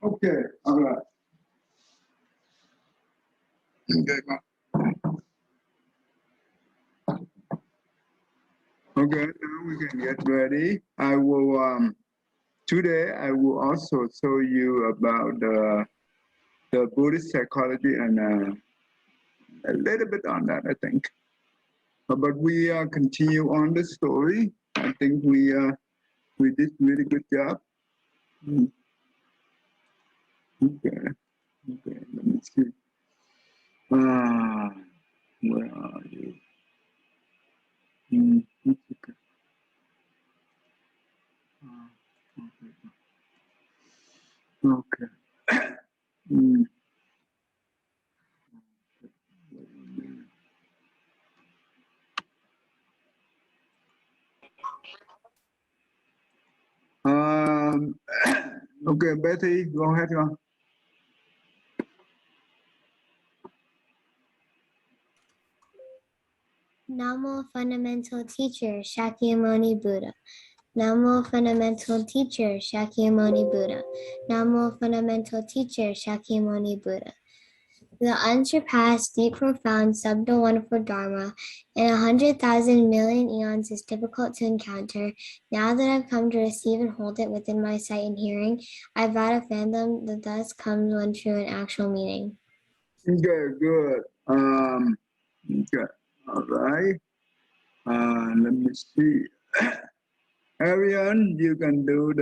Okay, all right. Okay, now we can get ready. I will today I will also show you about the Buddhist psychology and a little bit on that, I think. But we continue on the story. I think we did really good job. Okay, okay, let me see. Where are you? Okay. Okay. Okay, Betty, go ahead. Namo Fundamental Teacher Shakyamuni Buddha. Namo Fundamental Teacher Shakyamuni Buddha. Namo Fundamental Teacher Shakyamuni Buddha. The unsurpassed, deep, profound, subtle, wonderful Dharma in 100,000 million eons is difficult to encounter. Now that I've come to receive and hold it within my sight and hearing, I vow to fathom that thus comes one true and actual meaning. Okay, good. Okay, all right. Let me see. Arian, you can do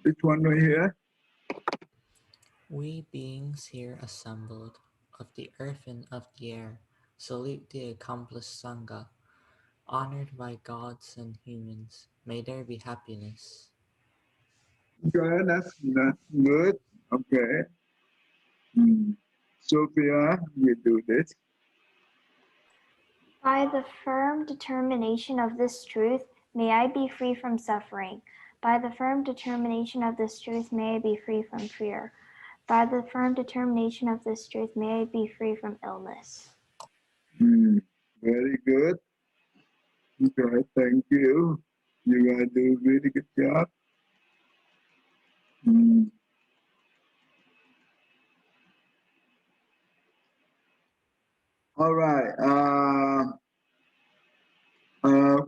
this one right here. We beings here assembled, of the earth and of the air, salute the accomplished Sangha, honored by gods and humans. May there be happiness. Okay, that's good. Okay. Sophia, you do this. By the firm determination of this truth, may I be free from suffering. By the firm determination of this truth, may I be free from fear. By the firm determination of this truth, may I be free from illness. Very good. Okay, thank you. You guys do a really good job. All right.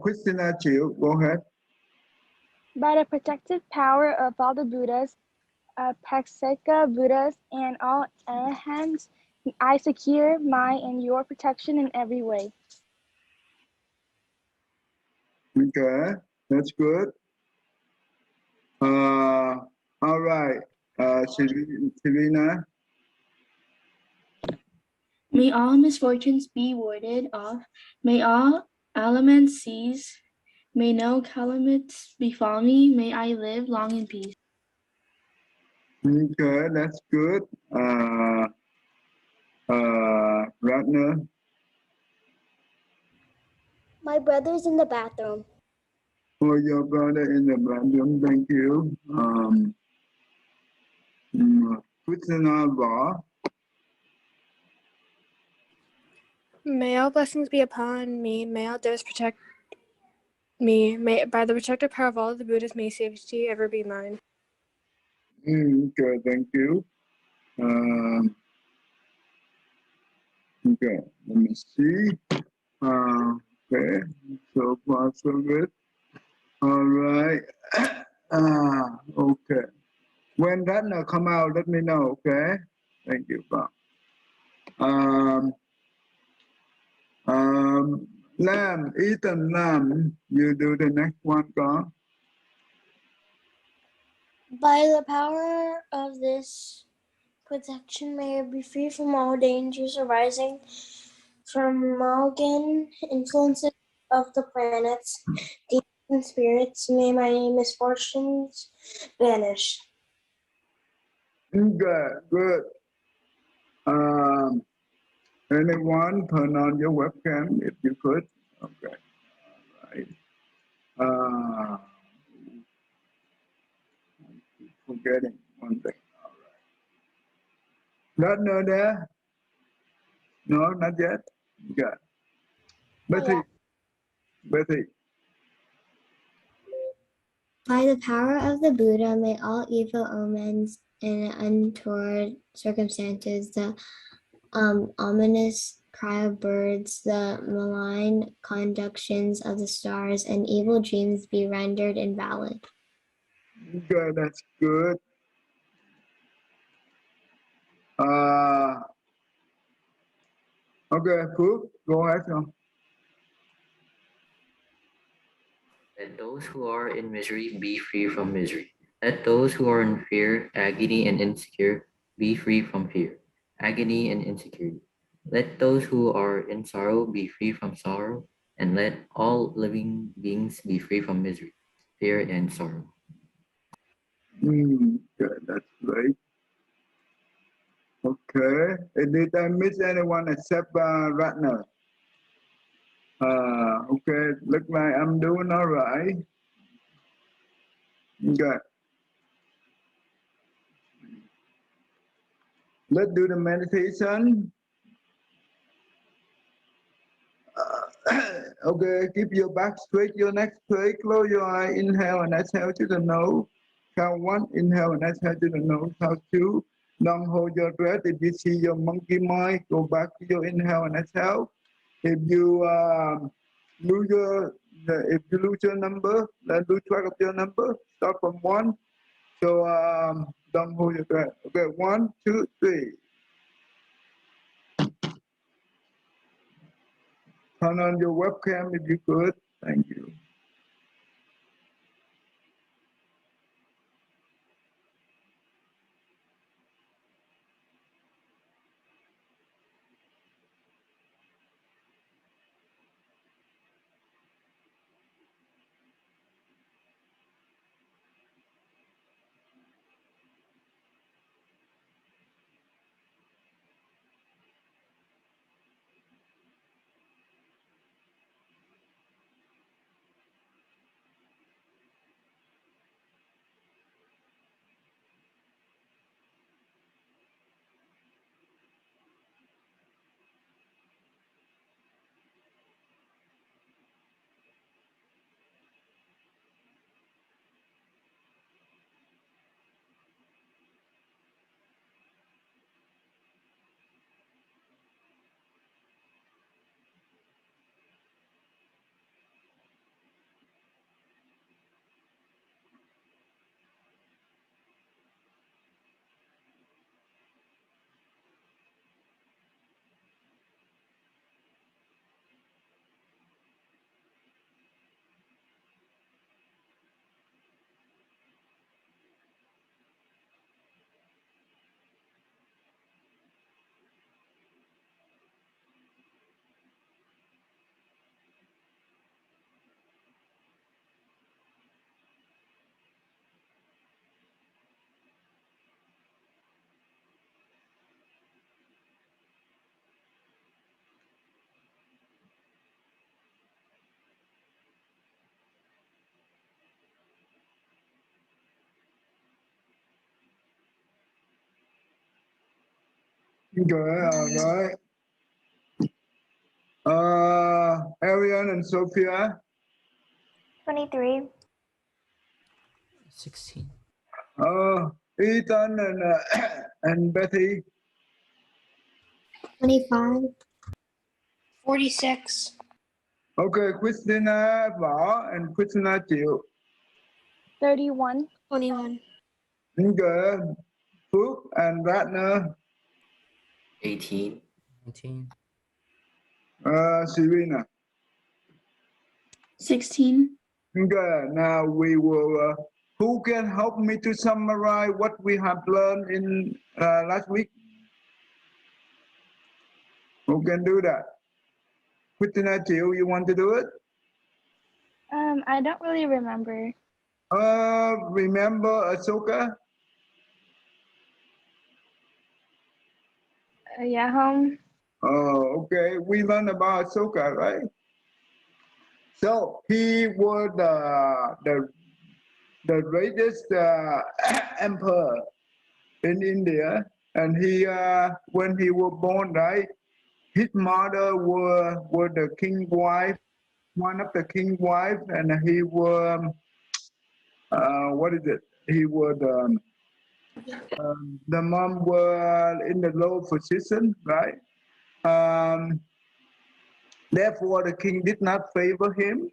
Christina Chiu, go ahead. By the protective power of all the Buddhas, Pakseka Buddhas, and all Arahants, I secure my and your protection in every way. Okay, that's good. All right, Serena. May all misfortunes be warded off. May all elements cease. May no calamities befall me. May I live long in peace. Okay, that's good. Ratner. My brother's in the bathroom. For your brother in the bathroom, thank you. Christina Ba. May all blessings be upon me. May all doors protect me. May, by the protective power of all of the Buddhas, may safety ever be mine. Okay, thank you. Okay, let me see. Okay, so far so good. All right. Okay. When Ratner come out, let me know. Okay. Thank you, Bob. Lamb, Ethan Lamb, you do the next one, go. By the power of this protection, may I be free from all dangers arising from Malgan influences of the planets, demons and spirits. May my misfortunes vanish. Good, good. Anyone turn on your webcam if you could? Okay. All right. Forgetting one thing. All right. Not there? No, not yet. Good. Betty. Betty. By the power of the Buddha, may all evil omens in untoward circumstances, the ominous cry of birds, the malign conjunctions of the stars, and evil dreams be rendered invalid. Okay, that's good. Okay, Phước, go ahead. Let those who are in misery be free from misery. Let those who are in fear, agony, and insecure be free from fear, agony, and insecurity. Let those who are in sorrow be free from sorrow, and let all living beings be free from misery, fear, and sorrow. Good, that's great. Okay, and did I miss anyone except Ratner? Okay, look like I'm doing all right. Okay. Let's do the meditation. Okay, keep your back straight, your neck straight, close your eye, inhale and exhale to the nose. Count 1, inhale and exhale to the nose. Count 2, don't hold your breath. If you see your monkey mind, go back to your inhale and exhale. If you lose your number, then lose track of your number, start from 1. So don't hold your breath. Okay, 1, 2, 3. Turn on your webcam if you could. Thank you. Okay, all right. Ariane and Sophia. 23. 16. Ethan and Betty. 25. 46. Okay, Christina, Võ, and Christina Triệu. 31. 21. Okay, Phước and Ratner. 18. 19. Serena. 16. Okay, now we will. Who can help me to summarize what we have learned in last week? Who can do that? Christina Triệu, you want to do it? I don't really remember. Remember Ashoka? Yeah, home. Oh, okay. We learned about Ashoka, right? So he was the greatest emperor in India, and he when he was born, right, his mother were the king wife, one of the king wife, and he was what is it? He was The mom were in the low position, right? Um, Therefore, the king did not favor him,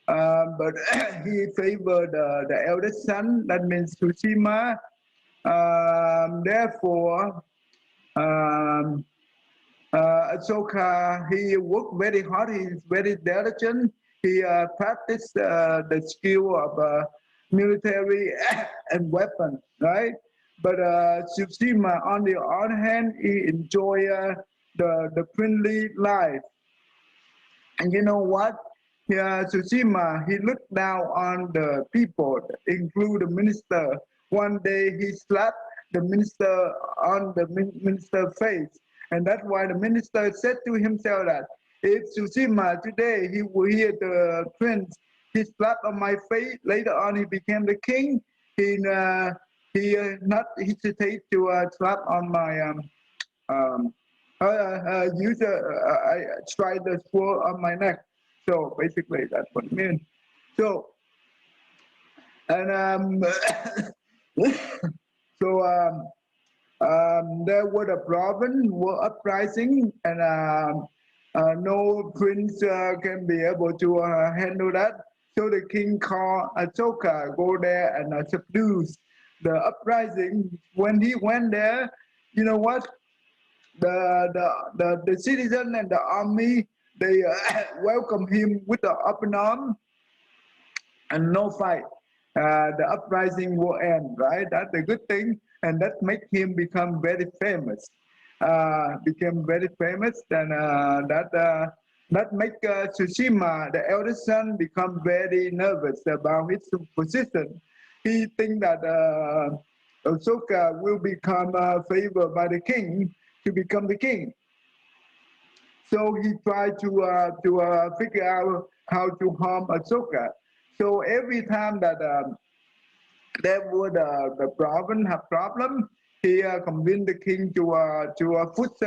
but he favored the eldest son, that means Tsushima. Therefore, um, Ashoka, he worked very hard, he's very diligent. He practiced the skill of military and weapons, right? But Tsushima, on the other hand, he enjoyed the princely life. And you know what? Yeah, Tsushima, he looked down on the people, include the minister. One day he slapped the minister on the minister's face. And that's why the minister said to himself that if Tsushima today he will hear the prince, he slapped on my face, later on he became the king, he not hesitate to slap on my um, I tried the sword on my neck. So basically, that's what it means. So, and so there was a province were uprising, and no prince can be able to handle that. So the king called Ashoka go there and subdue the uprising. When he went there, you know what? The citizen and the army, they welcome him with the open arm and no fight. The uprising will end, right? That's a good thing, and that make him become very famous. Became very famous, and that make Tsushima, the eldest son, become very nervous about his position. He think that Ashoka will become favored by the king to become the king. So he tried to figure out how to harm Ashoka. So every time that there would the province have problem, he convinced the king to put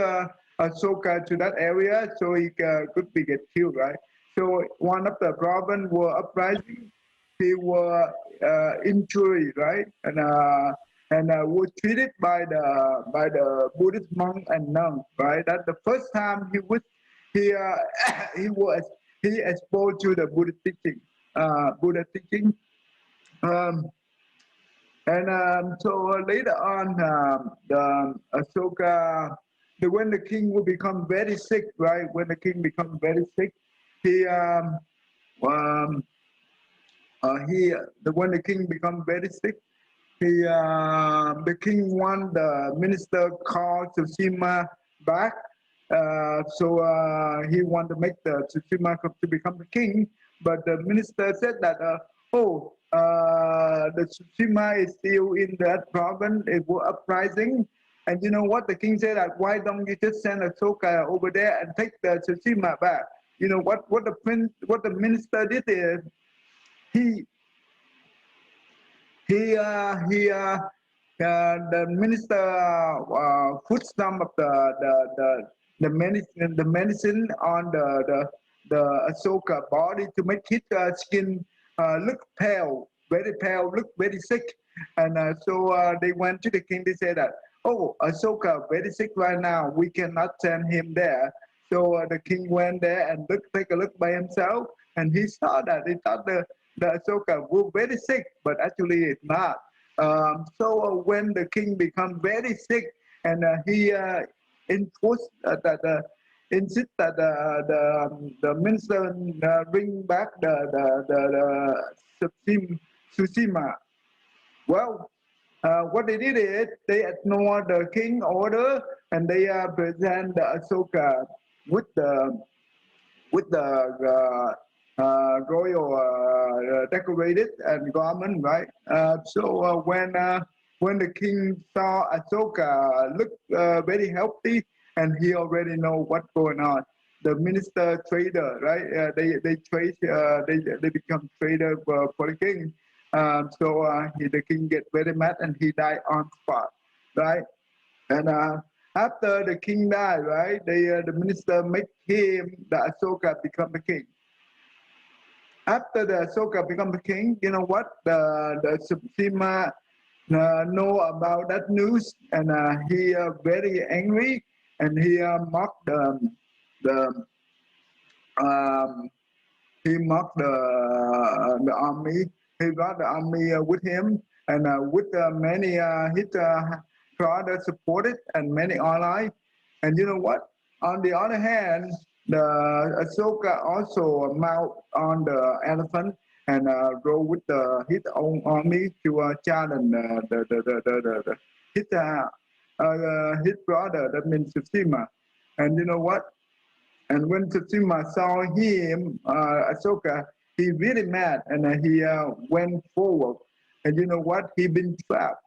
Ashoka to that area so he could be get killed, right? So one of the province were uprising, he were injured, right? And was treated by the Buddhist monk and nun, right? That's the first time he he was he exposed to the Buddhist teaching, Buddha teaching. Um, and so later on, the Ashoka, when the king will become very sick, right? When the king becomes very sick, he um, when the king becomes very sick, the king want the minister called Tsushima back. So he want to make the Tsushima to become the king, but the minister said that the Tsushima is still in that province. It was uprising, and you know what? The king said that why don't you just send Ashoka over there and take the Tsushima back? You know what? What the minister did is he the minister put some of the medicine on the Ashoka body to make his skin look pale, look very sick. And so they went to the king. They said that, oh, Ashoka very sick right now. We cannot send him there. So the king went there and take a look by himself, and he saw that. He thought the Ashoka was very sick, but actually it's not. So when the king become very sick, and he enforced that insist that the minister bring back the Tsushima. Well, what they did is they ignored the king order, and they present the Ashoka with the royal decorated and garment, right? So when the king saw Ashoka look very healthy, and he already know what's going on, the minister trader, right? They trade, they become trader for the king. The king get very mad and he died on spot, right? And after the king died, right, the minister make him, the Ashoka, become the king. After the Ashoka become the king, you know what? The Tsushima know about that news, and he very angry, and he mocked the um, he mocked the army. He brought the army with him, and with many his brother supported and many allies. And you know what? On the other hand, the Ashoka also mount on the elephant and rode with his own army to challenge his brother. That means Tsushima. And you know what? And when Tsushima saw him, Ashoka, he really mad, and he went forward. And you know what? He been trapped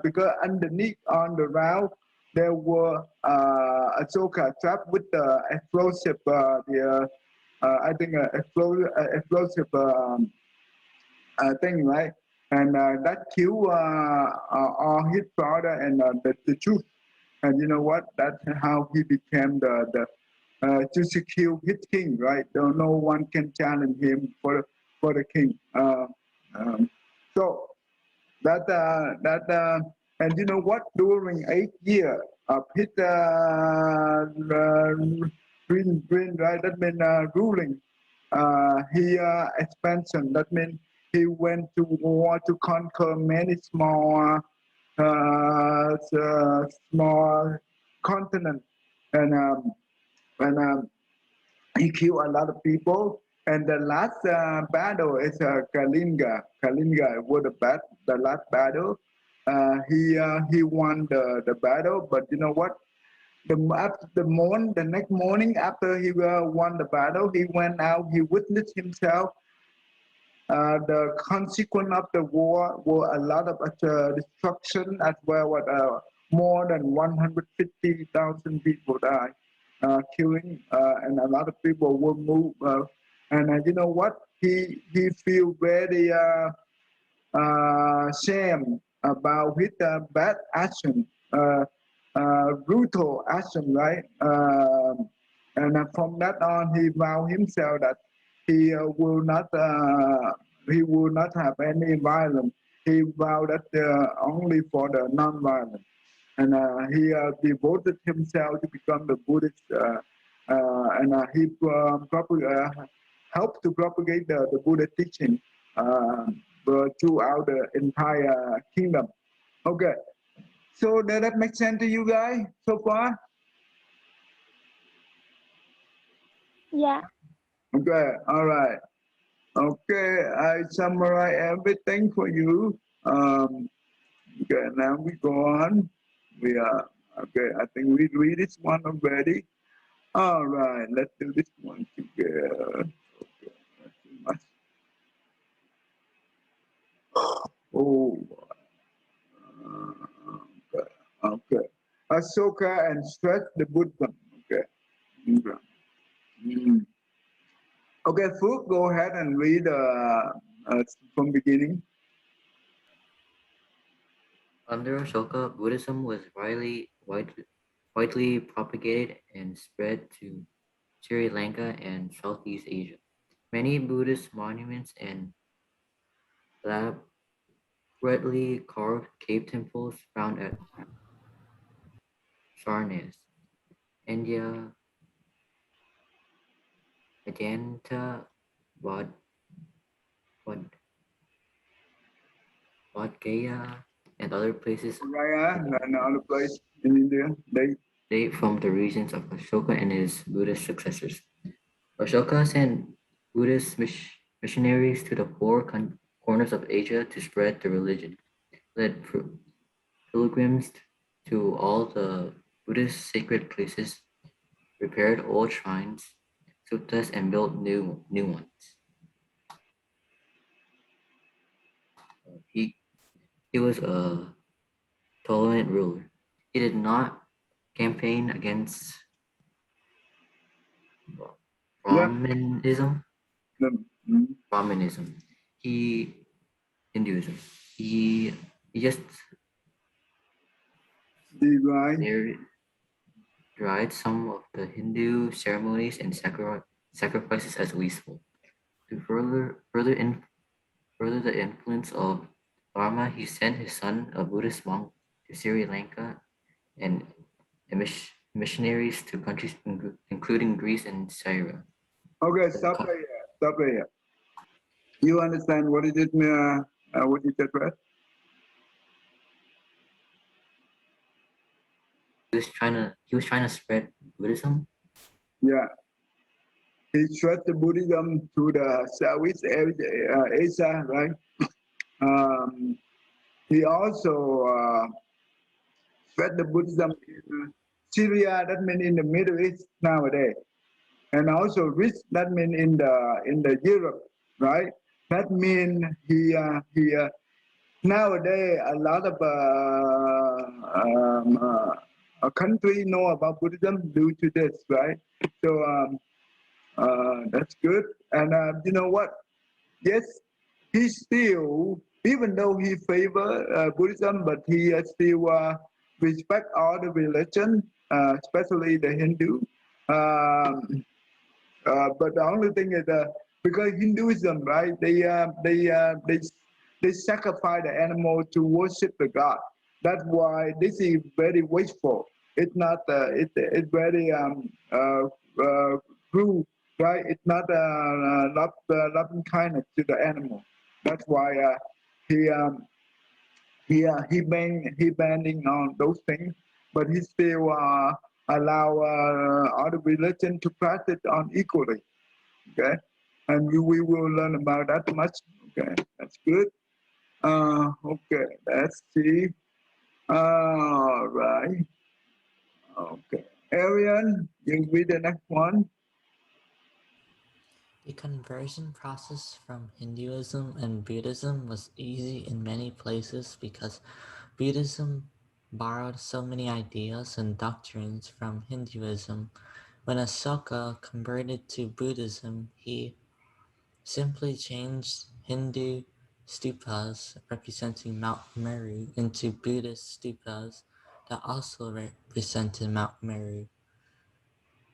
because underneath on the route there were Ashoka trapped with the explosive, I think explosive thing, right? And that killed all his brother and the truth. And you know what? That's how he became to secure his king, right? No one can challenge him for the king. So and you know what? During 8 years of his green, right? That means ruling. He expansion. That means he went to war to conquer many small continents, and he killed a lot of people. And the last battle is Kalinga. Kalinga was the last battle. He won the battle, but you know what? The next morning after he won the battle, he went out. He witnessed himself the consequence of the war were a lot of destruction as well as more than 150,000 people died, killing, and a lot of people were moved. And you know what? He feel very shame about his bad action, brutal action, right? And from that on, he vowed himself that he will not have any violence. He vowed that only for the non-violence, and he devoted himself to become the Buddhist, and he helped to propagate the Buddha teaching throughout the entire kingdom. Okay, so does that make sense to you guys so far? Yeah. Okay, all right. Okay, I summarize everything for you. Okay, now we go on. We are okay. I think we read this one already. All right, let's do this one together. Okay, not too much. Oh, okay, okay. Ashoka and stress the Buddhism. Okay. Okay. Mm. Okay, Fook, go ahead and read from beginning. Under Ashoka, Buddhism was widely propagated and spread to Sri Lanka and Southeast Asia. Many Buddhist monuments and elaborately carved cave temples found at Sarnas, India, Ajanta, Vad, Vad, Bodh Gaya, and other places Raya and another place in India. They date from the regions of Ashoka and his Buddhist successors. Ashoka sent Buddhist missionaries to the corners of Asia to spread the religion, led pilgrims to all the Buddhist sacred places, repaired old shrines, suttas, and built new ones. He he was a tolerant ruler. He did not campaign against yeah. Brahmanism. Mm, Brahmanism. He Hinduism. He just the right. derived some of the Hindu ceremonies and sacrifices as wasteful to further the influence of Dharma, he sent his son, a Buddhist monk, to Sri Lanka and missionaries to countries including Greece and Syria. Okay, stop right here. Stop right here. You understand what is it? What you said, right? He was trying to spread Buddhism. Yeah. He spread the Buddhism to the Southeast Asia, right? He also spread the Buddhism in Syria, that means in the Middle East nowadays, and also rich, that means in the Europe, right? That means he nowadays a lot of a country know about Buddhism due to this, right? So that's good. And you know what? Yes, he still, even though he favor Buddhism, but he still respect all the religion, especially the Hindu. Um, but the only thing is because Hinduism, right? They sacrifice the animal to worship the god. That's why this is very wasteful. It's not. It's very cruel, right? It's not loving kindness to the animal. That's why he he banning on those things, but he still allow other religion to practice on equally. Okay, and we will learn about that much. Okay, that's good. Okay, let's see. All right. Okay, Arian, you read the next one. The conversion process from Hinduism and Buddhism was easy in many places because Buddhism borrowed so many ideas and doctrines from Hinduism. When Ashoka converted to Buddhism, he simply changed Hindu stupas representing Mount Meru into Buddhist stupas that also represented Mount Meru.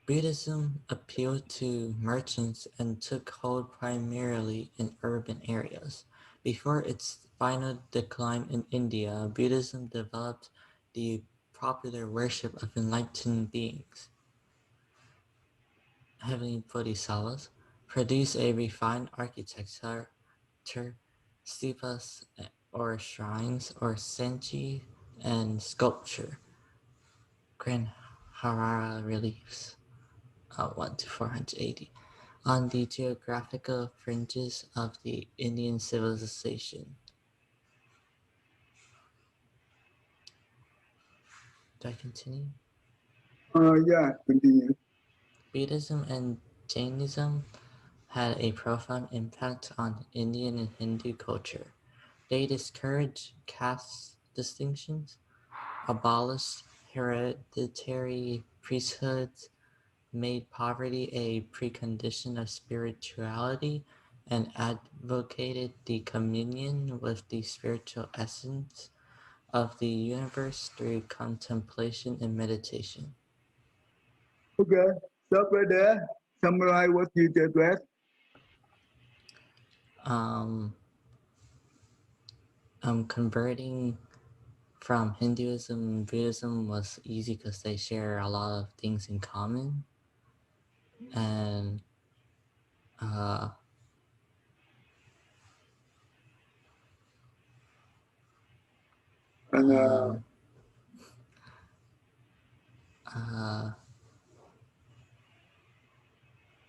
Buddhism appealed to merchants and took hold primarily in urban areas. Before its final decline in India, Buddhism developed the popular worship of enlightened beings, heavenly bodhisattvas, produced a refined architecture, stupas or shrines, or senji, and sculpture, Granharara reliefs, 1 to 480, on the geographical fringes of the Indian civilization. Do I continue? Yeah, continue. Buddhism and Jainism had a profound impact on Indian and Hindu culture. They discouraged caste distinctions, abolished hereditary priesthoods, made poverty a precondition of spirituality, and advocated the communion with the spiritual essence of the universe through contemplation and meditation. Okay, stop right there. Summarize what you just read. Converting from Hinduism and Buddhism was easy because they share a lot of things in common, and And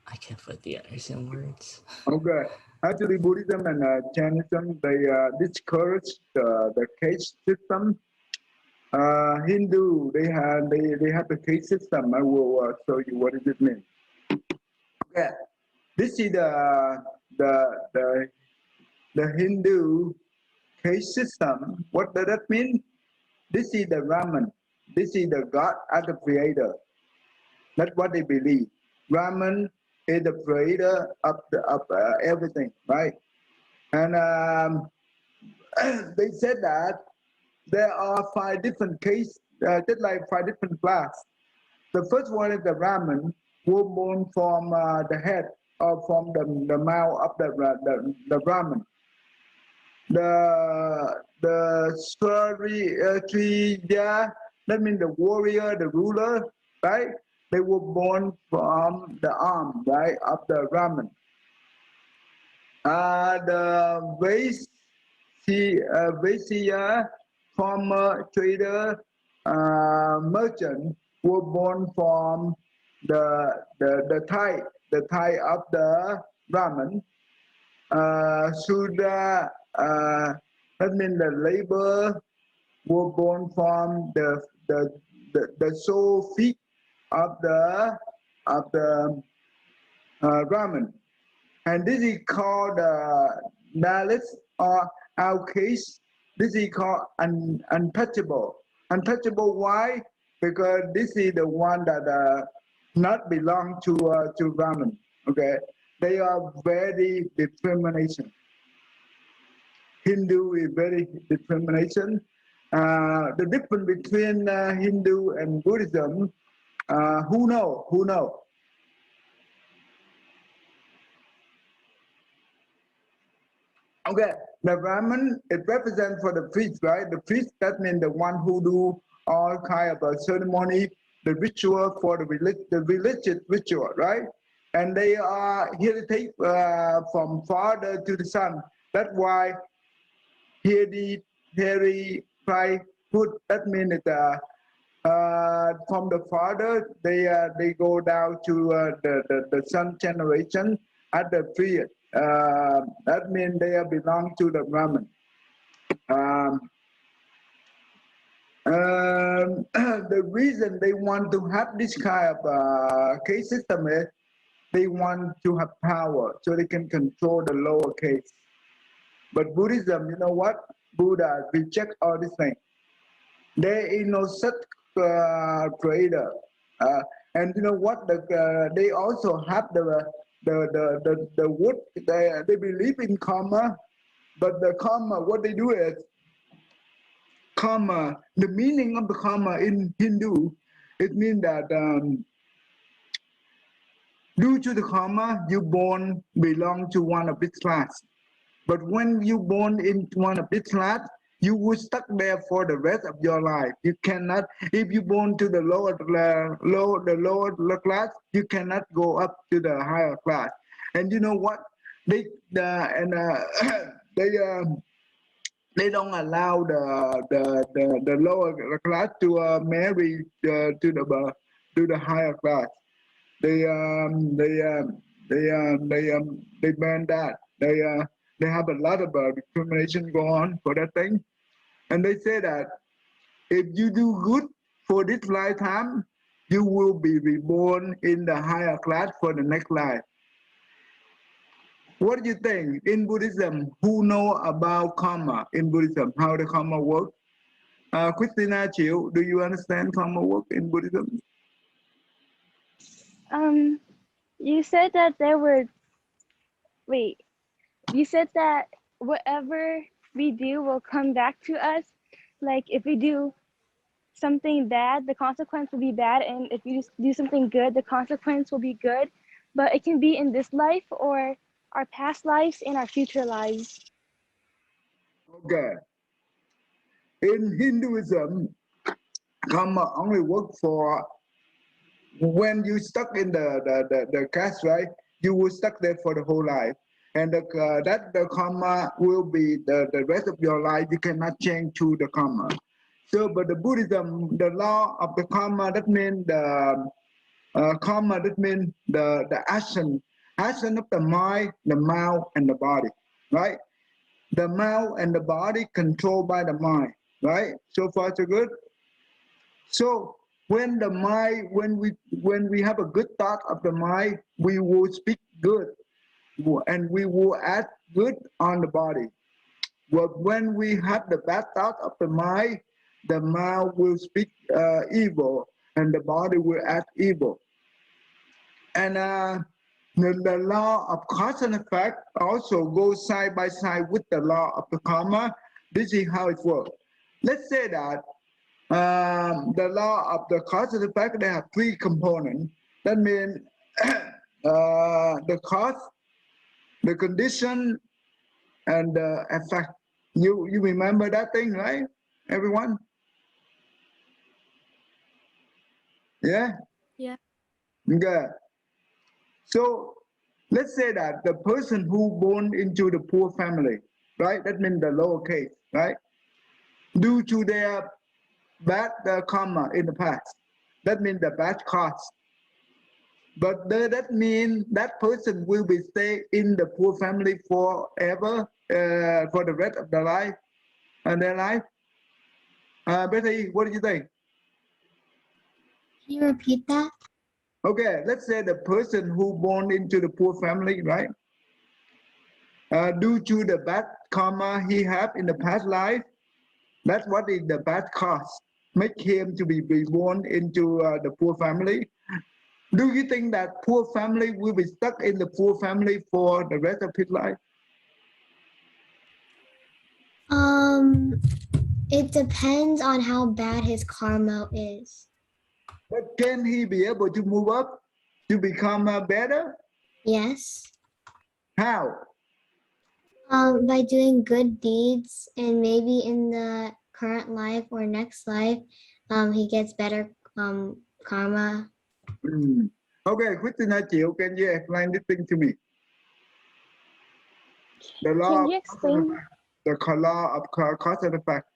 I can't put the others in words. okay, actually, Buddhism and Jainism they discourage the caste system. Hindu they have the caste system. I will show you what does it mean. Okay, this is the the the Hindu caste system. What does that mean? This is the Raman. This is the God as the creator. That's what they believe. Raman is the creator of everything, right? And they said that there are 5 different cases, just like 5 different classes. The first one is the Raman, who born from the head or from the mouth of the Raman. the Kshatriya, that means the warrior, the ruler, right? They were born from the arm, right, of the Brahmin. The Vaisya, farmer, trader, merchant were born from the thigh of the Brahmin. Sudra, that means the labor, were born from the sole feet of the Brahmin. And this is called Dalit or outcast. This is called untouchable. Untouchable, why? Because this is the one that not belong to Brahman. Okay, they are very determination. Hindu is very determination. The difference between Hindu and Buddhism, who know? Who know? Okay, the Brahman, it represents for the priest, right? The priest, that means the one who do all kind of ceremony, the ritual for the religious ritual, right? And they are heritage from father to the son. That's why Harry Fry food, that means from the father, they go down to the son generation at the period. That means they belong to the Brahman. The reason they want to have this kind of case system is they want to have power so they can control the lower case. But Buddhism, you know what? Buddha reject all these things. There is no such creator. And you know what? They also have the wood. They believe in karma, but the karma, what they do is karma. The meaning of the karma in Hindu, it means that due to the karma, you born belong to one of this class. But when you born in one of this class, you will stuck there for the rest of your life. You cannot, if you born to the lower class, you cannot go up to the higher class. And you know what? They they don't allow the lower class to marry to the higher class. They ban that. They have a lot of discrimination go on for that thing, and they say that if you do good for this lifetime, you will be reborn in the higher class for the next life. What do you think in Buddhism? Who know about karma in Buddhism? How the karma works? Christina Chiu, do you understand karma work in Buddhism? You said that you said that whatever we do will come back to us. Like if we do something bad, the consequence will be bad, and if you do something good, the consequence will be good. But it can be in this life or our past lives and our future lives. Okay. In Hinduism, karma only work for when you stuck in the caste, right? You will stuck there for the whole life, and the karma will be the rest of your life. You cannot change to the karma. So, but the Buddhism, the law of the karma, that means the karma, that means the action of the mind, the mouth, and the body, right? The mouth and the body controlled by the mind, right? So far, so good. So when the mind, when we have a good thought of the mind, we will speak good, and we will act good on the body. But when we have the bad thought of the mind, the mouth will speak evil, and the body will act evil. And the law of cause and effect also goes side by side with the law of the karma. This is how it works. Let's say that the law of the cause and effect, they have three components. That means the cause, the condition, and the effect. You remember that thing, right? Everyone? Yeah? Yeah. Good. So let's say that the person who born into the poor family, right? That means the lower case, right? Due to their bad karma in the past. That means the bad cause. But does that mean that person will be stay in the poor family forever, for the rest of their life? Betty, what do you think? Can you repeat that? Okay, let's say the person who born into the poor family, right? Due to the bad karma he have in the past life, that's what is the bad cause, make him to be born into the poor family. Do you think that poor family will be stuck in the poor family for the rest of his life? It depends on how bad his karma is. But can he be able to move up to become better? Yes. How? By doing good deeds, and maybe in the current life or next life, he gets better karma. Okay, Christina Chiu, can you explain this thing to me? The law Can you of cause and explain, effect. The law of cause and effect.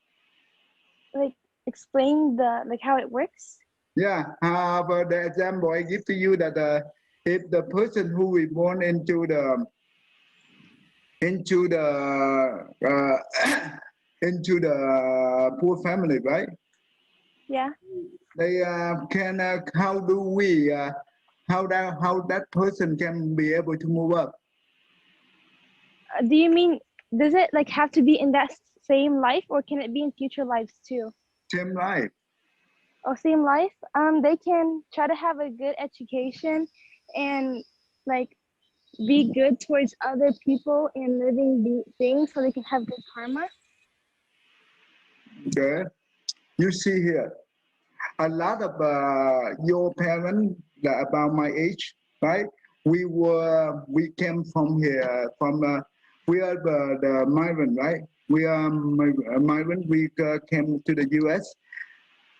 like, explain how it works? Yeah, but the example I give to you that if the person who is born into the into poor family, right? Yeah. They can how do we how that person can be able to move up? Do you mean, does it have to be in that same life, or can it be in future lives too? Same life. Oh, same life. They can try to have a good education and be good towards other people and living things so they can have good karma. Okay, you see here, a lot of your parents about my age, right? We came from here from we are the migrant, right? We are migrant. We came to the U.S.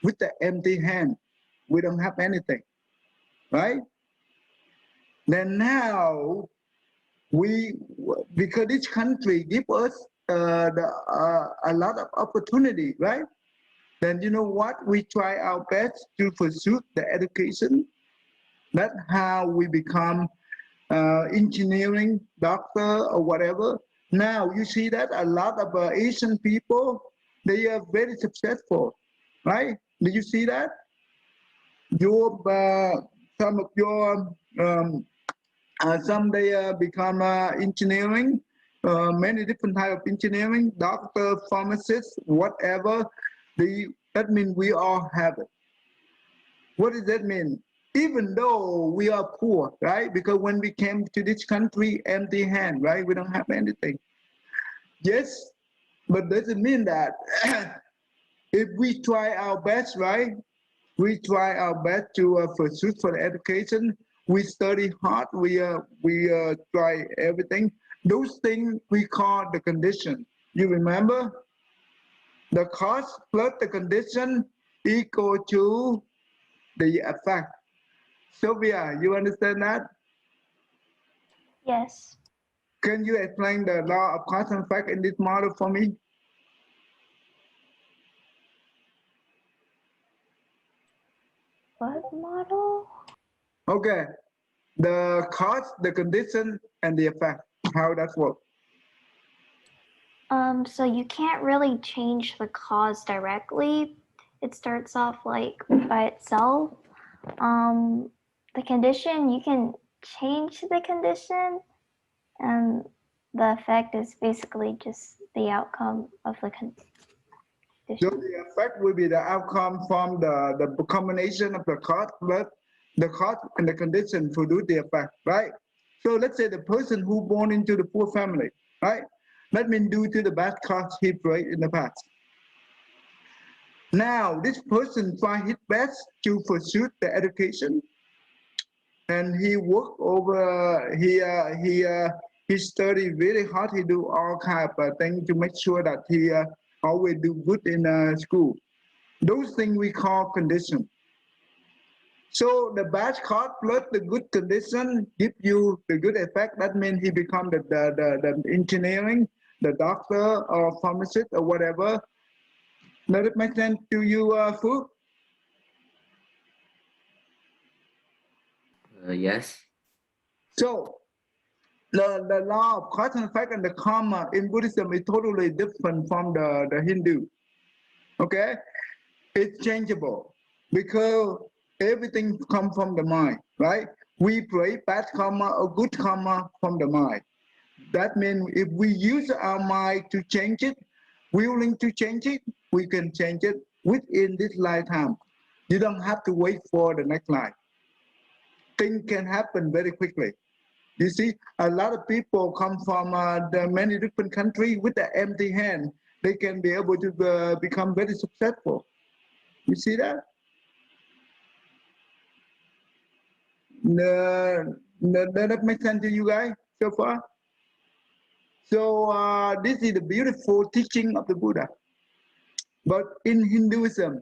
with the empty hand. We don't have anything, right? Then now because this country give us a lot of opportunity, right? Then you know what? We try our best to pursue the education. That's how we become engineering, doctor, or whatever. Now you see that a lot of Asian people, they are very successful, right? Do you see that? Your some of your some they become engineering, many different type of engineering, doctor, pharmacist, whatever. That means we all have it. What does that mean? Even though we are poor, right? Because when we came to this country, empty hand, right? We don't have anything. Yes, but doesn't mean that if we try our best, right? We try our best to pursue for the education. We study hard. We try everything. Those things we call the condition. You remember? The cause plus the condition equal to the effect. Sylvia, you understand that? Yes. Can you explain the law of cause and effect in this model for me? What model? Okay. The cause, the condition, and the effect. How that works. So you can't really change the cause directly. It starts off by itself. The condition, you can change the condition, and the effect is basically just the outcome of the condition. So the effect will be the outcome from the combination of the cause plus the cause and the condition produce the effect, right? So let's say the person who born into the poor family, right? That means due to the bad cause he played in the past. Now this person try his best to pursue the education, and he work over He study really hard. He do all kind of things to make sure that he always do good in school. Those things we call condition. So the bad card plus the good condition give you the good effect. That means he become the engineering, the doctor or pharmacist or whatever. Does it make sense to you, Phu? Yes. So the law of cause and effect and the karma in Buddhism is totally different from the Hindu. Okay? It's changeable because everything comes from the mind, right? We pray bad karma or good karma from the mind. That means if we use our mind to change it, willing to change it, we can change it within this lifetime. You don't have to wait for the next life. Things can happen very quickly. You see, a lot of people come from the many different countries with the empty hand. They can be able to become very successful. You see that? Does that make sense to you guys so far? So this is the beautiful teaching of the Buddha. But in Hinduism,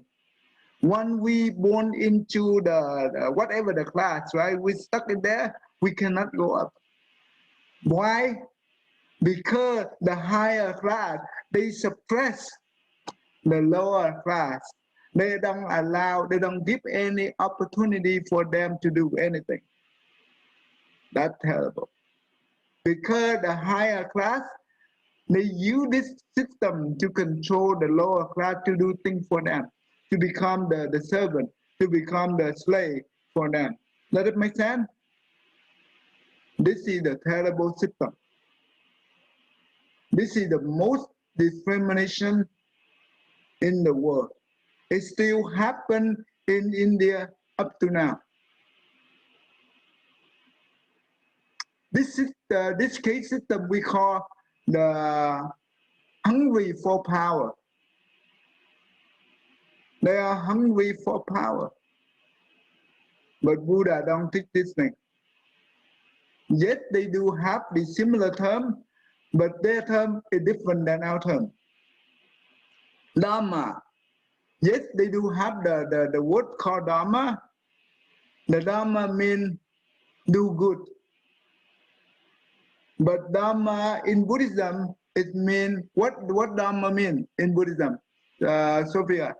when we born into the whatever the class, right? We stuck in there, we cannot go up. Why? Because the higher class, they suppress the lower class. They don't allow, they don't give any opportunity for them to do anything. That's terrible. Because the higher class, they use this system to control the lower class to do things for them, to become the servant, to become the slave for them. Does it make sense? This is the terrible system. This is the most discrimination in the world. It still happens in India up to now. This is this case system we call the hungry for power. They are hungry for power. But Buddha don't teach this thing. Yet they do have the similar term, but their term is different than our term. Dharma. Yes, they do have the word called Dharma. The Dharma means do good. But Dharma in Buddhism, it means, what Dharma mean in Buddhism? Sophia?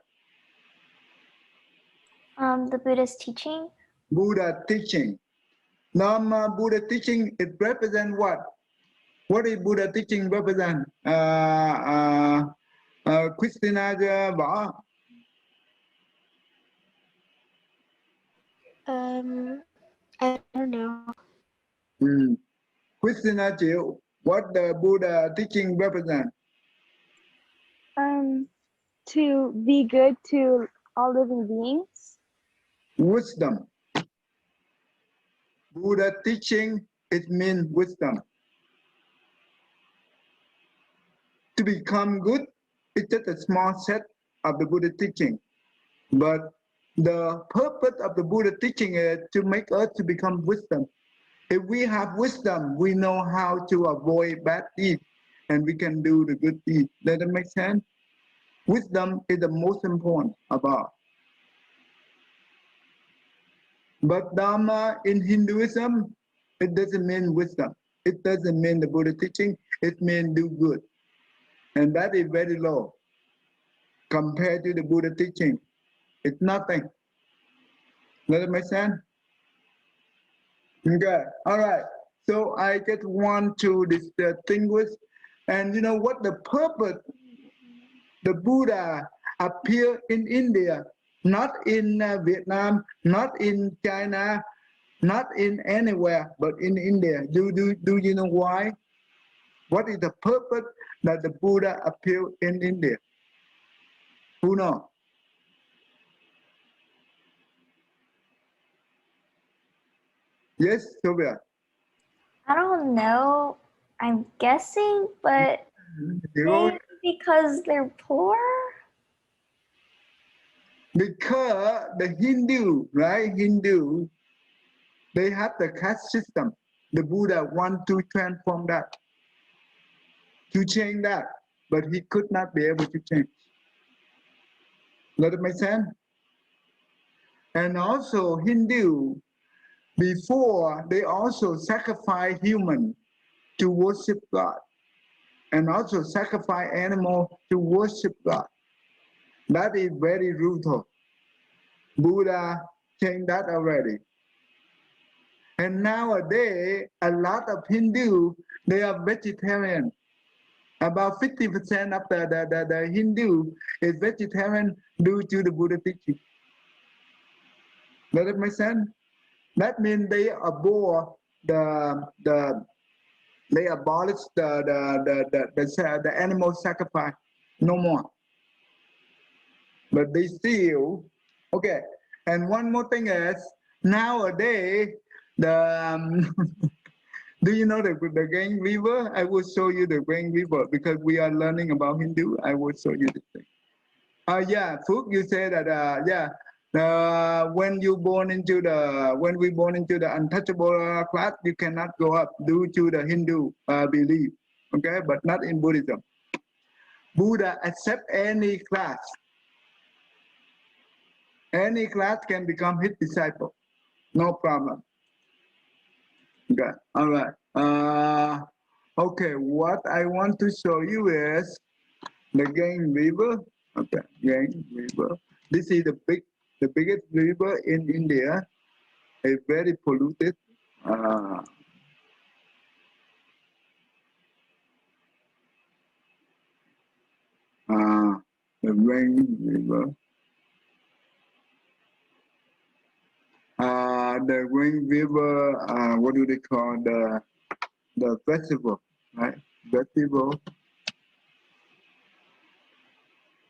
The Buddha's teaching. Buddha teaching. Dharma, Buddha teaching, it represent what? What is Buddha teaching represent? Christina Võ. I don't know. Christina Chiu, what the Buddha teaching represent? To be good to all living beings. Wisdom. Buddha teaching, it means wisdom. To become good, it's just a small set of the Buddha teaching. But the purpose of the Buddha teaching is to make us to become wisdom. If we have wisdom, we know how to avoid bad deeds and we can do the good deeds. Does that make sense? Wisdom is the most important of all. But Dharma in Hinduism, it doesn't mean wisdom. It doesn't mean the Buddha teaching. It means do good. And that is very low compared to the Buddha teaching. It's nothing. Does that make sense? Okay, all right. So I just want to distinguish, and you know what the purpose, the Buddha appeared in India, not in Vietnam, not in China, not in anywhere, but in India. Do you know why? What is the purpose that the Buddha appeared in India? Who knows? Yes, Sylvia. I don't know. I'm guessing, but maybe because they're poor? Because the Hindu, right? Hindu, they have the caste system. The Buddha want to transform that, to change that, but he could not be able to change. Does it make sense? And also Hindu, before they also sacrifice human to worship God, and also sacrifice animal to worship God. That is very brutal. Buddha changed that already. And nowadays, a lot of Hindu, they are vegetarian. About 50% of the Hindu is vegetarian due to the Buddha teaching. Does that make sense? That means they abhor they abolish the animal sacrifice, no more. But they still, okay. And one more thing is, nowadays, do you know the Gang River? I will show you the Gang River because we are learning about Hindu. I will show you the thing. Yeah, Phúc, you say that, when we born into the untouchable class, you cannot go up due to the Hindu belief, okay? But not in Buddhism. Buddha accept any class. Any class can become his disciple, no problem. Okay, all right. Okay, what I want to show you is the Gang River. Okay, Gang River. This is the biggest river in India. It's very polluted. The Gang River. The Gang River. What do they call the festival? Right, festival.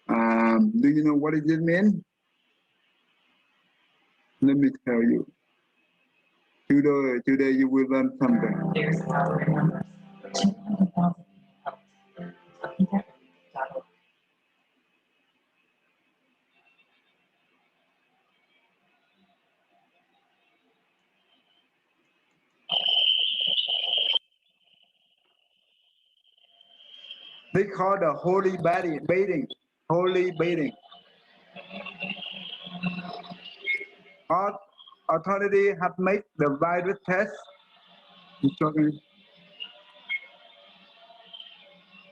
Do you know what does it mean? Let me tell you. Today you will learn something. They call the holy bathing. Holy bathing. Our authority have made the virus test.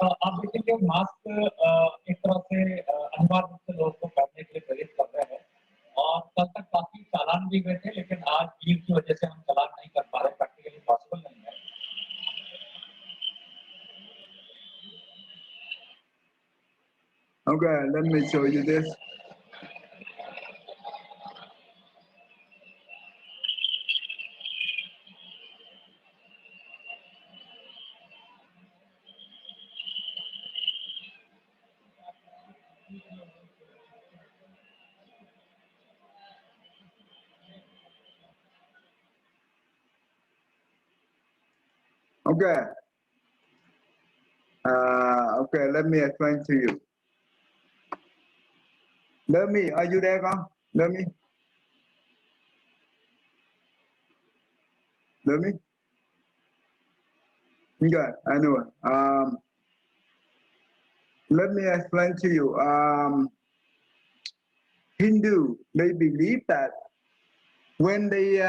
आप देखेंगे mask एक तरह से अनिवार्य रूप से लोगों को पहनने के लिए प्रेरित कर रहे हैं और कल तक काफी चालान भी गए थे लेकिन आज ईद की वजह से हम चालान नहीं कर पा रहे प्रैक्टिकली पॉसिबल नहीं है Okay, let me show you this. Okay. Okay, let me explain to you. Let me, are you there, con? Let me. Let me. Okay, I know. Let me explain to you. Hindu, they believe that when they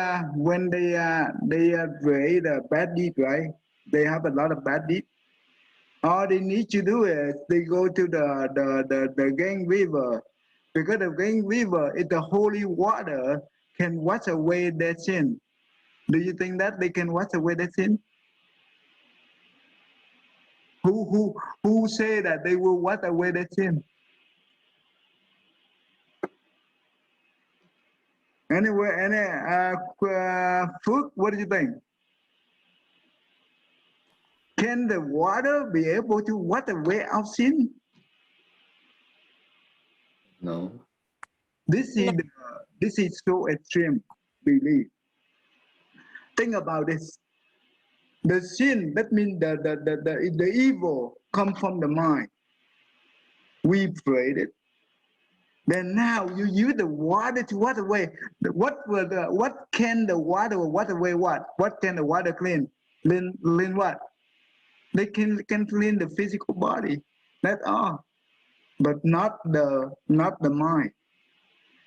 create a bad deed, right? They have a lot of bad deeds. All they need to do is they go to the Gang River, because the Gang River is the holy water, can wash away their sin. Do you think that they can wash away their sin? Who say that they will wash away their sin? Anyway, Phước, what do you think? Can the water be able to wash away our sin? No. This is so extreme belief. Think about this. The sin, that means the evil come from the mind. We prayed it. Then now you use the water to water away. What can the water away what? What can the water clean? Clean what? They can clean the physical body. That's all. But not the mind.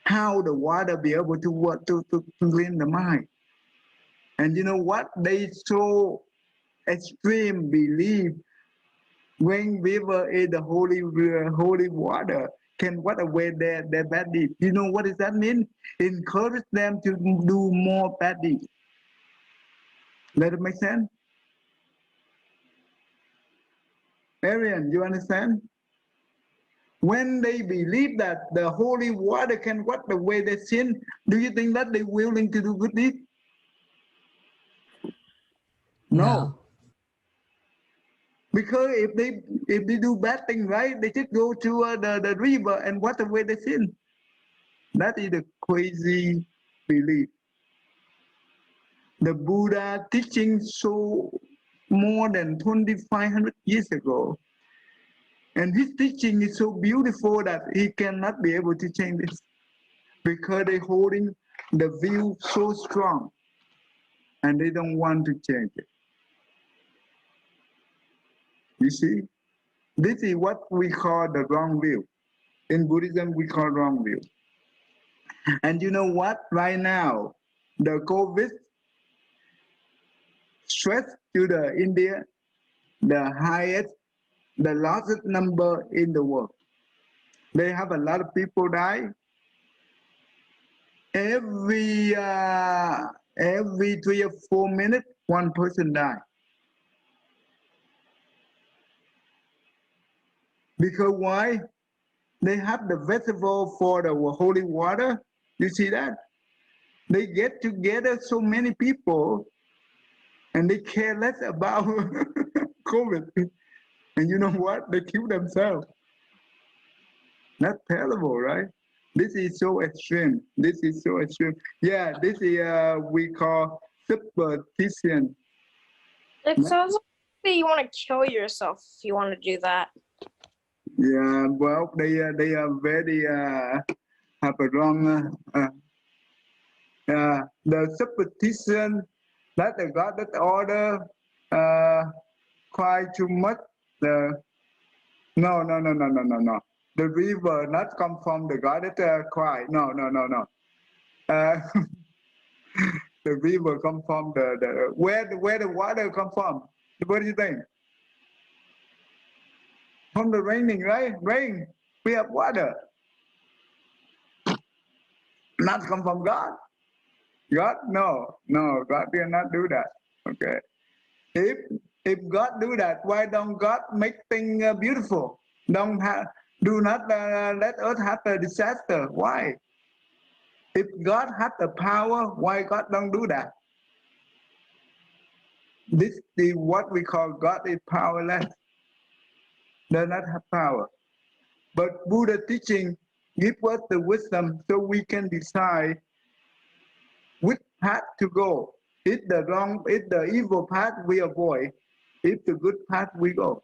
How the water be able to what to clean the mind? And you know what? They so extreme belief when river is the holy water can wash away their bad deeds. You know what does that mean? Encourage them to do more bad deeds. Let it make sense? Arian, you understand? When they believe that the holy water can wash away their sin, do you think that they're willing to do good deeds? No. Because if they do bad thing, right, they just go to the river and wash away the sin. That is a crazy belief. The Buddha teaching so more than 2,500 years ago. And his teaching is so beautiful that he cannot be able to change this because they're holding the view so strong and they don't want to change it. You see, this is what we call the wrong view. In Buddhism, we call wrong view. And you know what? Right now, the COVID stress to the India, the highest, the largest number in the world. They have a lot of people die. Every 3 or 4 minutes, one person die. Because why? They have the festival for the holy water. You see that? They get together so many people and they care less about COVID. And you know what? They kill themselves. That's terrible, right? This is so extreme. This is so extreme. Yeah, this is we call superstition. It sounds like you want to kill yourself if you want to do that. Yeah, well, they are very have a wrong. The superstition that the God that order quite too much. No. The river not come from the God that cry. No. The river come from the where the water come from. What do you think? From the raining, right? Rain. We have water. Not come from God. God, no. God will not do that. Okay. If God do that, why don't God make things beautiful? Do not let us have a disaster. Why? If God has the power, why God don't do that? This is what we call God is powerless. Does not have power. But Buddha teaching give us the wisdom so we can decide which path to go. If the evil path we avoid, if the good path we go.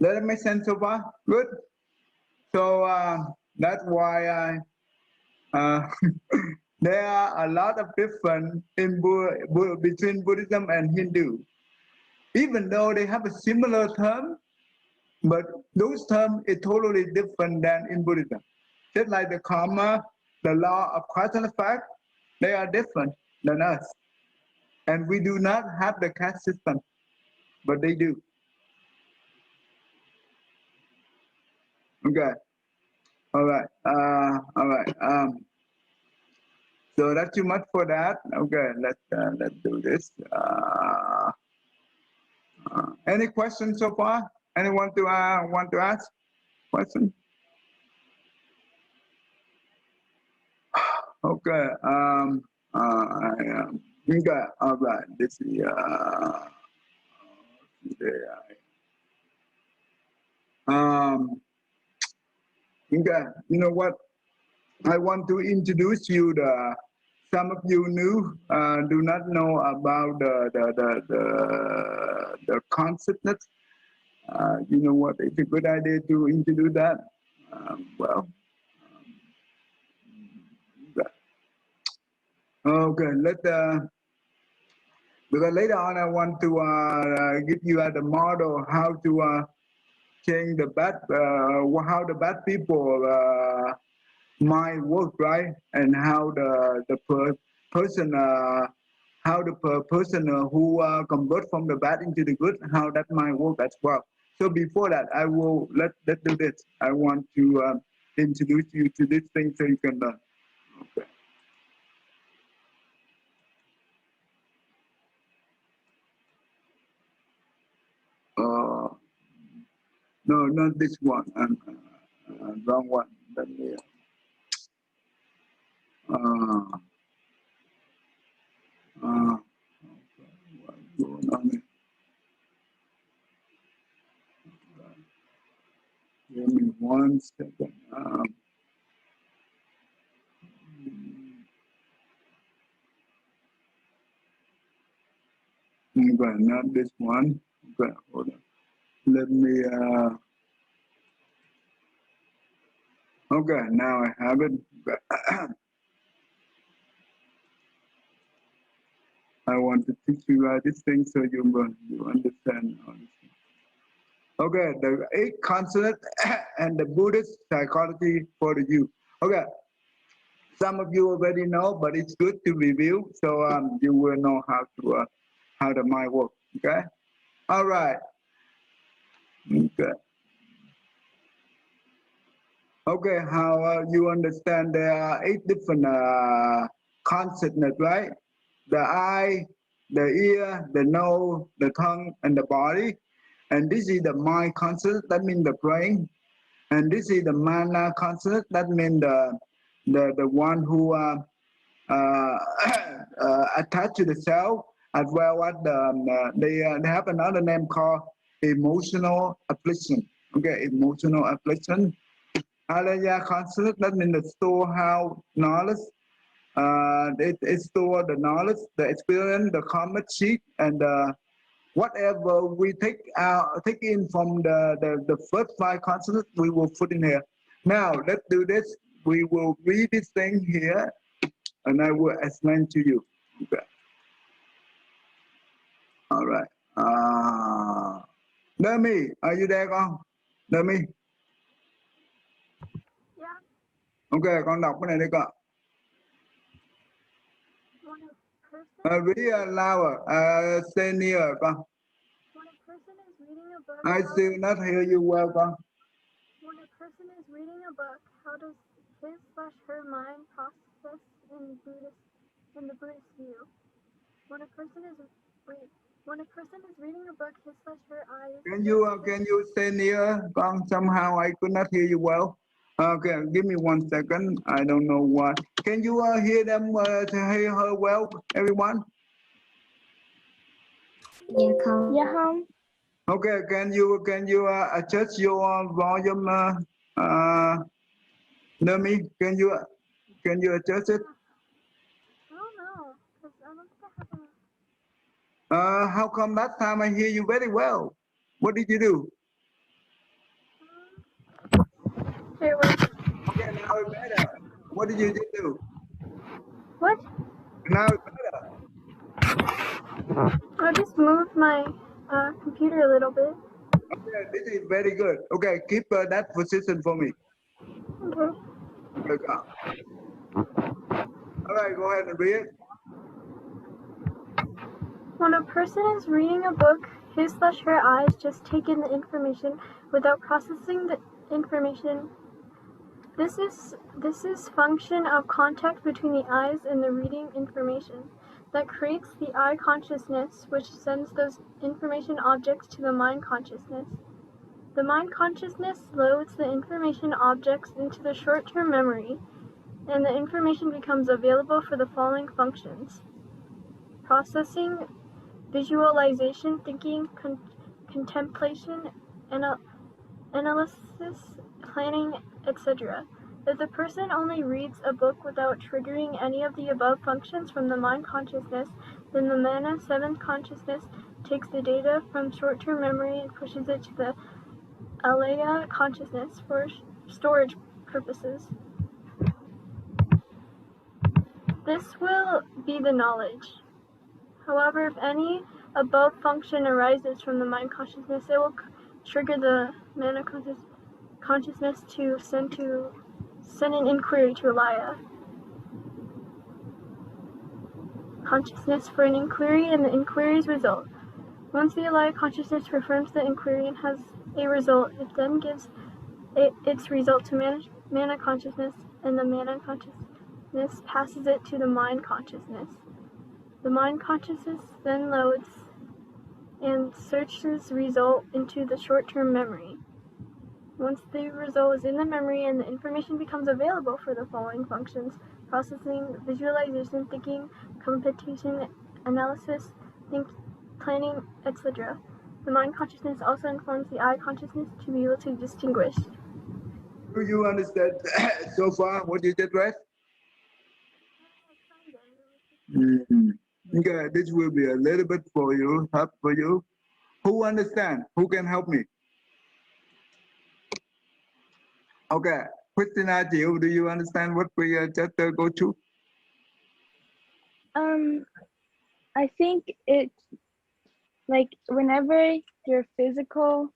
Does that make sense so far? Good. So that's why there are a lot of difference in between Buddhism and Hindu. Even though they have a similar term, but those terms is totally different than in Buddhism. Just like the karma, the law of cause and effect, they are different than us. And we do not have the caste system, but they do. Okay. All right. So that's too much for that. Okay, let's do this. Any questions so far? Anyone want to ask question? Okay. Okay. All right. This is okay. You know what? I want to introduce you some of you new do not know about the consciousness You know what? It's a good idea to introduce that. Well, okay. Because later on I want to give you the model how to change the bad, how the bad people mind work, right? And how person, how the person who convert from the bad into the good, how that mind work as well. So before that, I will let's do this. I want to introduce you to this thing so you can learn. Okay. No, not this one. Wrong one. Let me. What's going on here? Give me 1 second. Okay, not this one. Okay, hold on. Let me. Okay, now I have it. Okay. I want to teach you this thing so you understand. Okay, the 8 consonants and the Buddhist psychology for the youth. Okay, some of you already know, but it's good to review so you will know how the mind works. Okay, all right. Okay. Okay, how you understand there are 8 different consonants, right? The eye, the ear, the nose, the tongue, and the body. And this is the mind consonant, that means the brain. And this is the mana consonant, that means the one who attached to the self, as well as they have another name called emotional affliction. Okay, emotional affliction. Alaya consonant, that means the storehouse knowledge. It store the knowledge, the experience, the comment sheet, and whatever we take in from the first 5 consonants, we will put in here. Now let's do this. We will read this thing here, and I will explain to you. Okay. All right. Nami, are you there, con? Nami. Yeah. Ok, con đọc cái này đi con. Read aloud, stay near, con. When a person is reading a book, I still not hear you well, con. when a person is reading a book, how does his/her mind process in the Buddhist view? When a person is reading a book, his/her eyes. Can you stay near, con? Somehow I could not hear you well. Okay, give me 1 second. I don't know why. Can you hear them? Hear her well, everyone? Yeah. Okay, can you adjust your volume, Nami? Can you adjust it? I don't know, because I don't think I have How come that time I hear you very well? What did you do? Here, wait. Okay, now it's better. What did you do? What? Now it's better. I just moved my computer a little bit. Okay, this is very good. Okay, keep that position for me. Okay. Okay, go. All right, go ahead and read it. When a person is reading a book, his/her eyes just take in the information without processing the information. This is function of contact between the eyes and the reading information that creates the eye consciousness, which sends those information objects to the mind consciousness. The mind consciousness loads the information objects into the short-term memory, and the information becomes available for the following functions: processing, visualization, thinking, contemplation, analysis, planning, etc. If the person only reads a book without triggering any of the above functions from the mind consciousness, then the mana 7th consciousness takes the data from short-term memory and pushes it to the alaya consciousness for storage purposes. This will be the knowledge. However, if any above function arises from the mind consciousness, it will trigger the mana consciousness to send an inquiry to alaya consciousness for an inquiry and the inquiry's result. Once the alaya consciousness performs the inquiry and has a result, it then gives its result to mana consciousness, and the mana consciousness passes it to the mind consciousness. The mind consciousness then loads and searches result into the short-term memory. Once the result is in the memory and the information becomes available for the following functions: processing, visualization, thinking, computation, analysis, planning, etc. The mind consciousness also informs the I consciousness to be able to distinguish. Do you understand so far what you just read? Okay, this will be a little bit for you, help for you. Who understand? Who can help me? Okay, Christina, do you understand what we just go to? I think it's like whenever your physical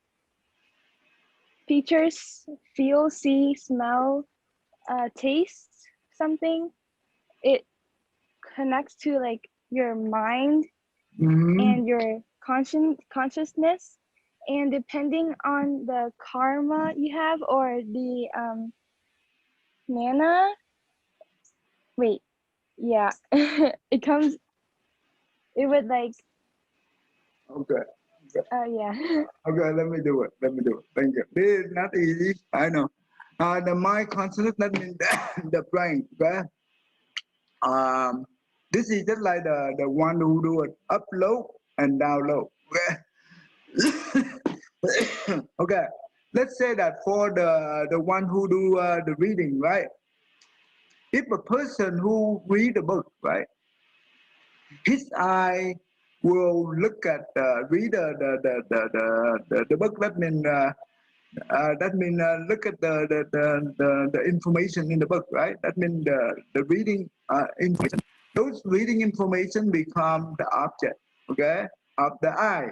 features, feel, see, smell, taste something, it connects to like your mind and your consciousness, and depending on the karma you have or the mana, it would like Okay. yeah. Okay, let me do it. Thank you. This is not easy, I know. The mind consciousness, that means the brain, okay? This is just like the one who do it upload and download, okay? Okay, let's say that for the one who do the reading, right? If a person who read a book, right, his eye will look at read the book. That means look at the information in the book, right? That means the reading information. Those reading information become the object, okay, of the eye.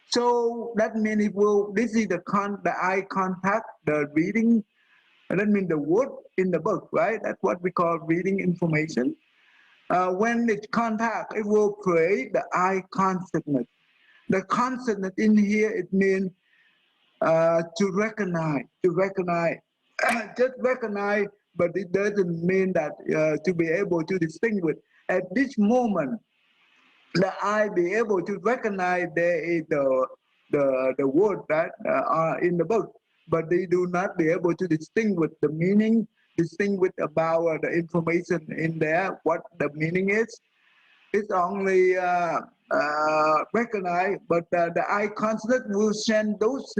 So that means it will. This is the eye contact, the reading. And that means the word in the book, right? That's what we call reading information. When it contact, it will create the eye consciousness. The consciousness in here, it means to recognize, just recognize, but it doesn't mean that to be able to distinguish. At this moment, the eye be able to recognize there is the word that are in the book, but they do not be able to distinguish the meaning, distinguish about the information in there, what the meaning is. It's only recognized, but the eye consciousness will send those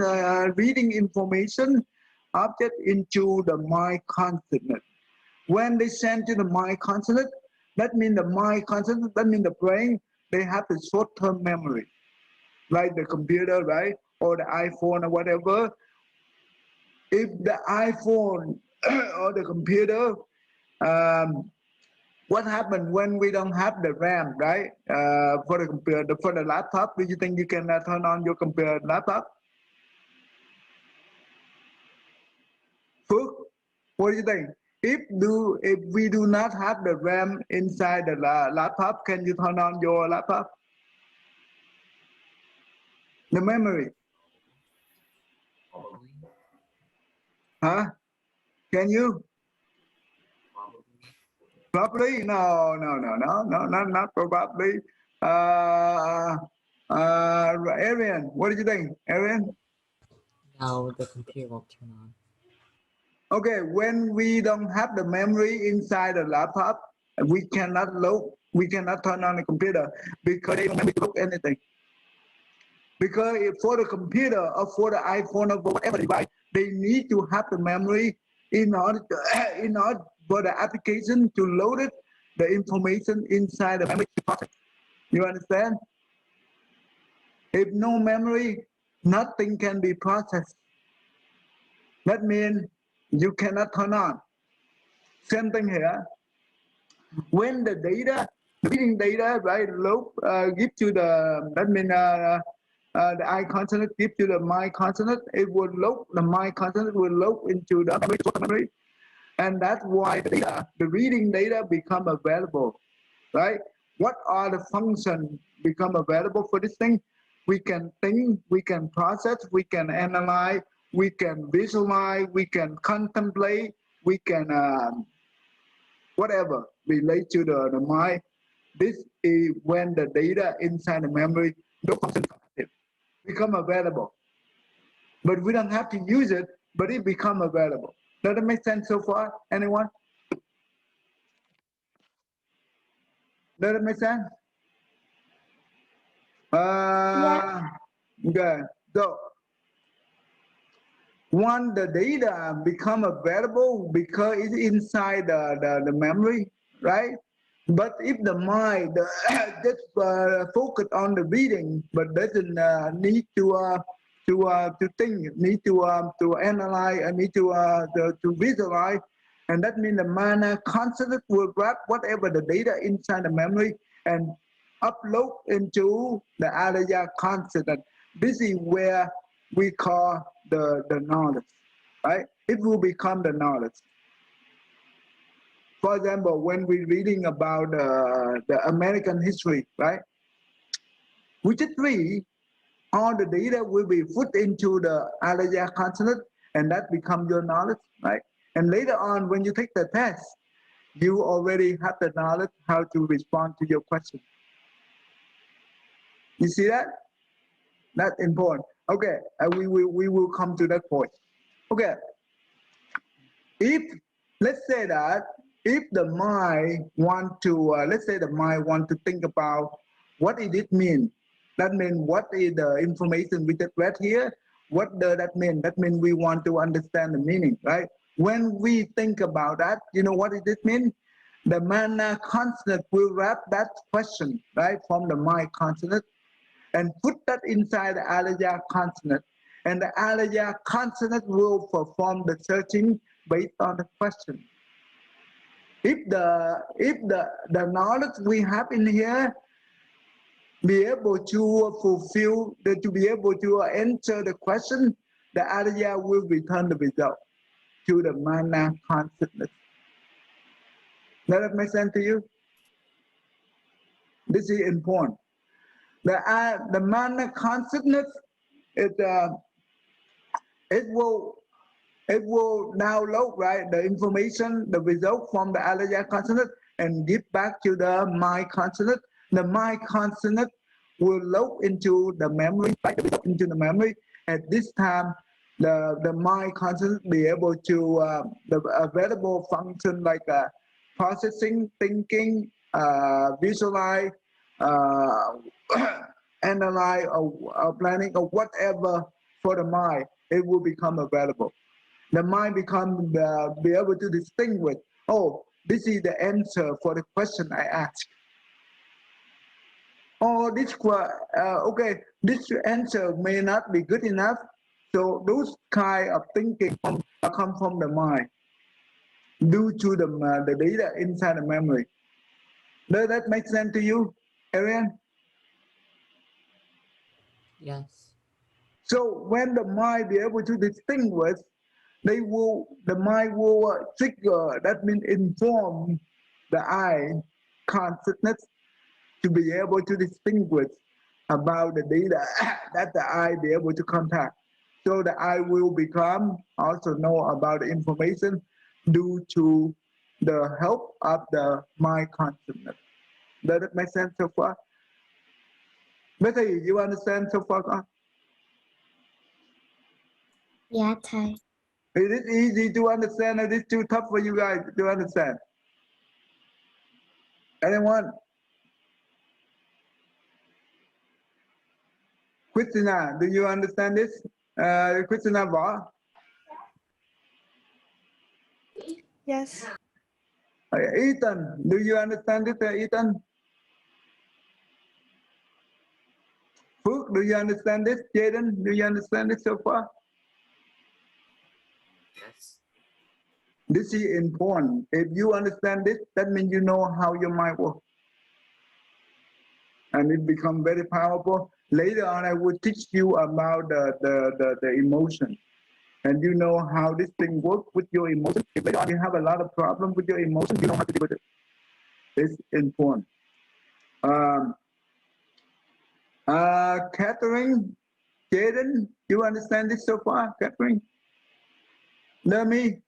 reading information object into the mind consciousness. When they send to the mind consciousness, that means the mind consciousness, that means the brain, they have the short-term memory, like the computer, right? Or the iPhone or whatever. If the iPhone or the computer, what happened when we don't have the RAM, right? For the computer, for the laptop, do you think you can turn on your computer laptop? Phước, what do you think? If we do not have the RAM inside the laptop, can you turn on your laptop? The memory. Probably. Huh? Can you? Probably. Probably? No, not probably. Arian, what do you think? Arian? Now the computer will turn on. Okay, when we don't have the memory inside the laptop, we cannot load, we cannot turn on the computer because they don't load anything. Because for the computer or for the iPhone or whatever device, they need to have the memory in order for the application to load it, the information inside the memory process. You understand? If no memory, nothing can be processed. That means you cannot turn on. Same thing here. When the data, reading data, right, give to the, that means the I consonant give to the my consonant, it will load, the my consonant will load into the memory. And that's why the data, the reading data become available, right? What are the functions become available for this thing? We can think, we can process, we can analyze, we can visualize, we can contemplate, we can whatever relate to the mind. This is when the data inside the memory become available. But we don't have to use it, but it become available. Does that make sense so far? Anyone? Does that make sense? Yeah. Okay. So when the data become available because it's inside the memory, right? But if the mind just focus on the reading, but doesn't need to think, need to analyze, and need to visualize, and that means the mana constantly will grab whatever the data inside the memory and upload into the alaya constant. This is where we call the knowledge, right? It will become the knowledge. For example, when we're reading about the American history, right? Which is three, all the data will be put into the alaya consonant, and that becomes your knowledge, right? And later on, when you take the test, you already have the knowledge how to respond to your question. You see that? That's important. Okay, we will come to that point. Okay, if let's say that if the mind want to let's say the mind want to think about what did it mean, that means what is the information we just read here, what does that mean? That means we want to understand the meaning, right? When we think about that, you know what does it mean? The mana consonant will wrap that question, right, from the mind consonant and put that inside the alaya consonant, and the alaya consonant will perform the searching based on the question. If the knowledge we have in here be able to fulfill, to be able to answer the question, the alaya will return the result to the mana consciousness. Does that make sense to you? This is important. The mana consciousness, it will download, right, the information, the result from the alaya consonant and give back to the mind consonant. The mind consonant will load into the memory, right, into the memory. At this time, the mind consonant be able to the available function like processing, thinking, visualize, analyze, or planning, or whatever for the mind, it will become available. The mind become be able to distinguish, oh, this is the answer for the question I asked. Or this okay, this answer may not be good enough. So those kind of thinking come from the mind due to the data inside the memory. Does that make sense to you, Arian? Yes. So when the mind be able to distinguish, the mind will trigger, that means inform the I consciousness to be able to distinguish about the data that the I be able to contact. So the I will become also know about the information due to the help of the mind consciousness. Does that make sense so far? Betty, you understand so far? Yeah, Thầy. Is it easy to understand, or is it too tough for you guys to understand? Anyone? Christina, do you understand this? Christina Võ? Yes. Ethan, do you understand it, Ethan? Phước, do you understand this? Jaden, do you understand this so far? Yes. This is important. If you understand this, that means you know how your mind works. And it becomes very powerful. Later on, I will teach you about the emotion. And you know how this thing works with your emotion. If later on you have a lot of problems with your emotion, you know how to deal with it. It's important. Catherine, Jaden, you understand this so far, Catherine? Let me.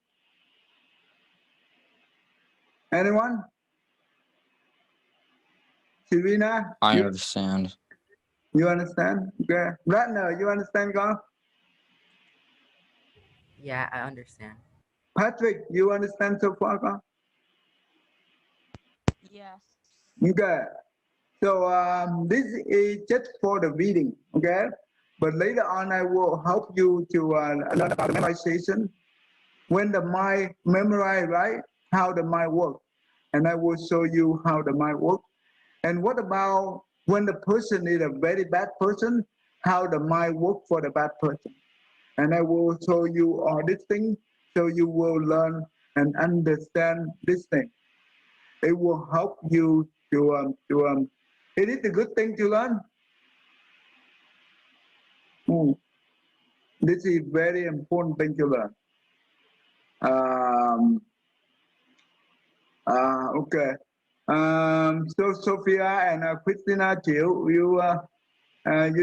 Anyone? Serena? I understand. You understand? Okay. Ratner, you understand, God? Yeah, I understand. Patrick, you understand so far, God? Yes. Okay. So this is just for the reading, okay? But later on, I will help you to learn about memorization. When the mind memorize, right? How the mind works. And I will show you how the mind works. And what about when the person is a very bad person, how the mind works for the bad person? And I will show you all these things so you will learn and understand this thing. It will help you to it is a good thing to learn. This is very important thing to learn. Okay. So Sophia and Christina, you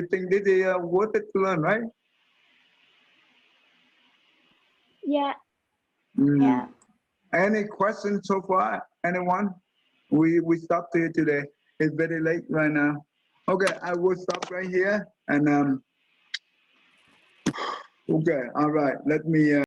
think this is worth it to learn, right? Yeah. Yeah. Any questions so far? Anyone? We stopped here today. It's very late right now. Okay, I will stop right here and okay, all right. Let me